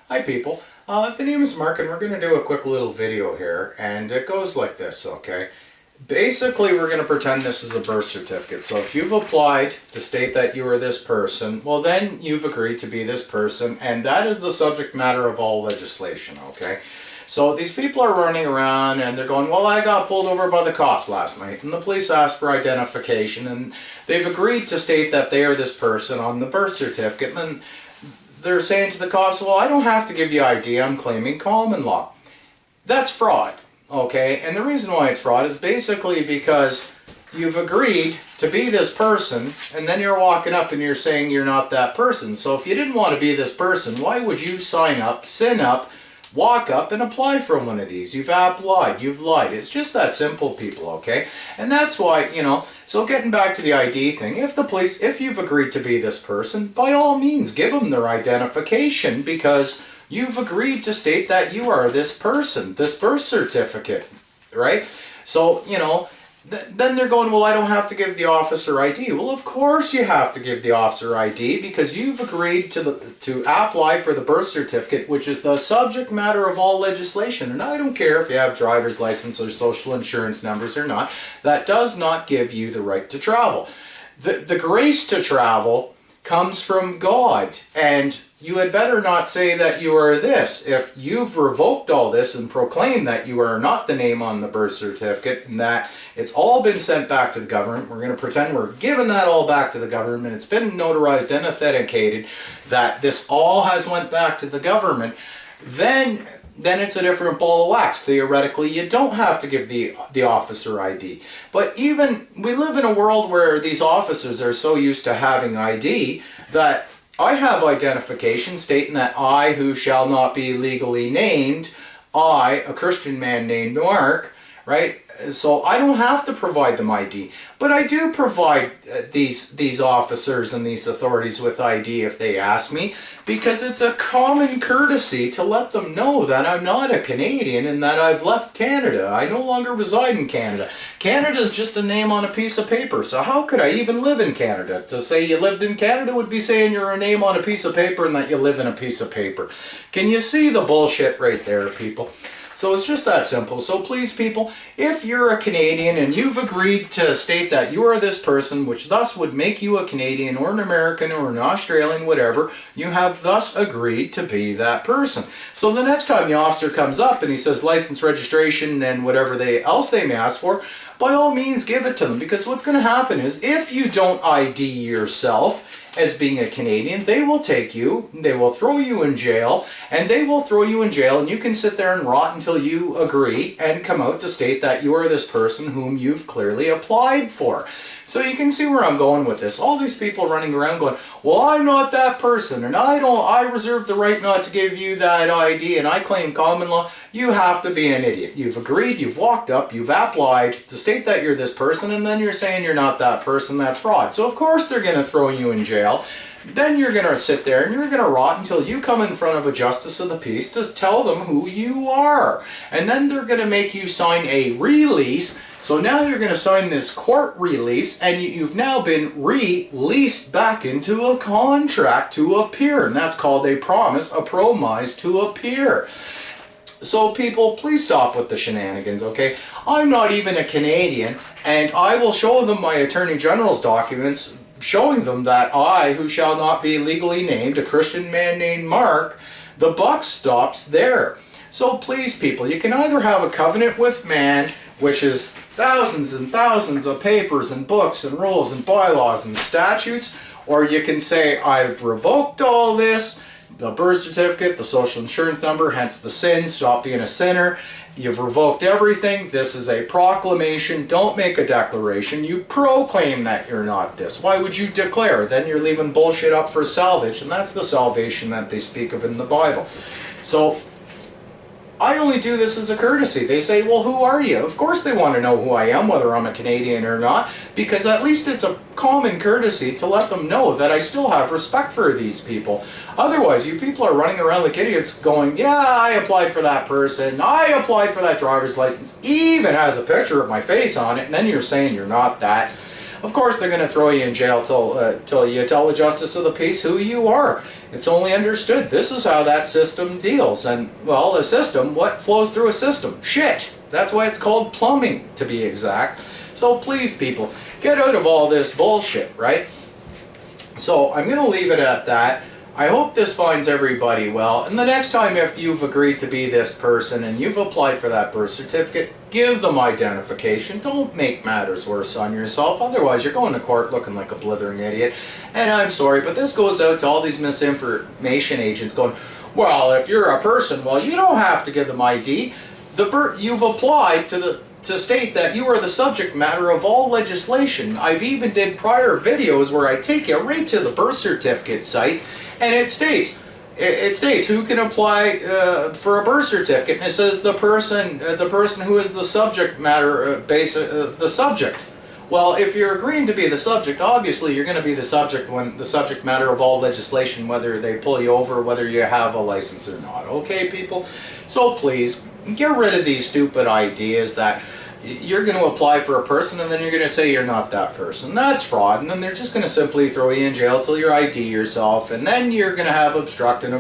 Hi people, the name is Mark and we're going to do a quick little video here, and it goes like this, okay? Basically we're going to pretend this is a birth certificate. So if you've applied to state that you are this person, well then you've agreed to be this person, and that is the subject matter of all legislation, okay? So these people are running around and they're going, well, I got pulled over by the cops last night and the police asked for identification, and they've agreed to state that they are this person on the birth certificate, and they're saying to the cops, well, I don't have to give you ID, I'm claiming common law. That's fraud, okay? And the reason why it's fraud is basically because you've agreed to be this person, and then you're walking up and you're saying you're not that person. So if you didn't want to be this person, why would you sign up, walk up and apply for one of these? You've applied, you've lied. It's just that simple, people, okay? And that's why, so getting back to the ID thing, if you've agreed to be this person, by all means give them their identification, because you've agreed to state that you are this person, this birth certificate, right? So, then they're going, well, I don't have to give the officer ID. Well, of course you have to give the officer ID, because you've agreed to apply for the birth certificate, which is the subject matter of all legislation. And I don't care if you have driver's license or social insurance numbers or not. That does not give you the right to travel. The grace to travel comes from God, and you had better not say that you are this. If you've revoked all this and proclaimed that you are not the name on the birth certificate, and that it's all been sent back to the government, we're going to pretend we're giving that all back to the government, it's been notarized and authenticated, that this all has went back to the government, then it's a different ball of wax. Theoretically, you don't have to give the officer ID. But even, we live in a world where these officers are so used to having ID that I have identification stating that I, who shall not be legally named, I, a Christian man named Mark, right? So I don't have to provide them ID. But I do provide these officers and these authorities with ID if they ask me, because it's a common courtesy to let them know that I'm not a Canadian and that I've left Canada. I no longer reside in Canada. Canada's just a name on a piece of paper. So how could I even live in Canada? To say you lived in Canada would be saying you're a name on a piece of paper and that you live in a piece of paper. Can you see the bullshit right there, people? So it's just that simple. So please, people, if you're a Canadian and you've agreed to state that you are this person, which thus would make you a Canadian or an American or an Australian, whatever, you have thus agreed to be that person. So the next time the officer comes up and he says license, registration, and whatever else they may ask for, by all means give it to them, because what's going to happen is if you don't ID yourself as being a Canadian, they will take you, they will throw you in jail, and you can sit there and rot until you agree and come out to state that you are this person whom you've clearly applied for. So you can see where I'm going with this. All these people running around going, well, I'm not that person, and I reserve the right not to give you that ID, and I claim common law. You have to be an idiot. You've agreed, you've walked up, you've applied to state that you're this person, and then you're saying you're not that person. That's fraud. So of course they're going to throw you in jail. Then you're going to sit there and you're going to rot until you come in front of a justice of the peace to tell them who you are. And then they're going to make you sign a release. So now you're going to sign this court release, and you've now been released back into a contract to appear. And that's called a promise, a promise to appear. So people, please stop with the shenanigans, okay? I'm not even a Canadian, and I will show them my Attorney General's documents showing them that I, who shall not be legally named, a Christian man named Mark, the buck stops there. So please, people, you can either have a covenant with man, which is thousands and thousands of papers and books and rules and bylaws and statutes, or you can say, I've revoked all this, the birth certificate, the social insurance number, hence the sin, stop being a sinner. You've revoked everything. This is a proclamation. Don't make a declaration. You proclaim that you're not this. Why would you declare? Then you're leaving bullshit up for salvage, and that's the salvation that they speak of in the Bible. So I only do this as a courtesy. They say, well, who are you? Of course they want to know who I am, whether I'm a Canadian or not, because at least it's a common courtesy to let them know that I still have respect for these people. Otherwise, you people are running around like idiots going, yeah, I applied for that person, I applied for that driver's license, even has a picture of my face on it, and then you're saying you're not that. of course they're going to throw you in jail till you tell the justice of the peace who you are. It's only understood. This is how that system deals. And, well, a system, what flows through a system? Shit. That's why it's called plumbing, to be exact. So please, people, get out of all this bullshit, right? So I'm going to leave it at that. I hope this finds everybody well. And the next time, if you've agreed to be this person and you've applied for that birth certificate, give them identification. Don't make matters worse on yourself. Otherwise, you're going to court looking like a blithering idiot. And I'm sorry, but this goes out to all these misinformation agents going, well, if you're a person, well, you don't have to give them ID. You've applied to state that you are the subject matter of all legislation. I've even did prior videos where I take you right to the birth certificate site, and it states who can apply for a birth certificate, and it says the person who is the subject matter, the subject. Well, if you're agreeing to be the subject, obviously you're going to be the subject matter of all legislation, whether they pull you over, whether you have a license or not. Okay, people? So please, get rid of these stupid ideas that you're going to apply for a person and then you're going to say you're not that person. That's fraud, and then they're just going to simply throw you in jail till you ID yourself, and then you're going to have obstruction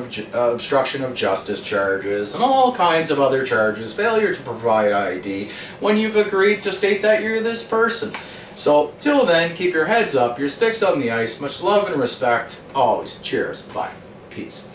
of justice charges and all kinds of other charges, failure to provide ID, when you've agreed to state that you're this person. So, till then, keep your heads up, your sticks on the ice, much love and respect, always. Cheers, bye, peace.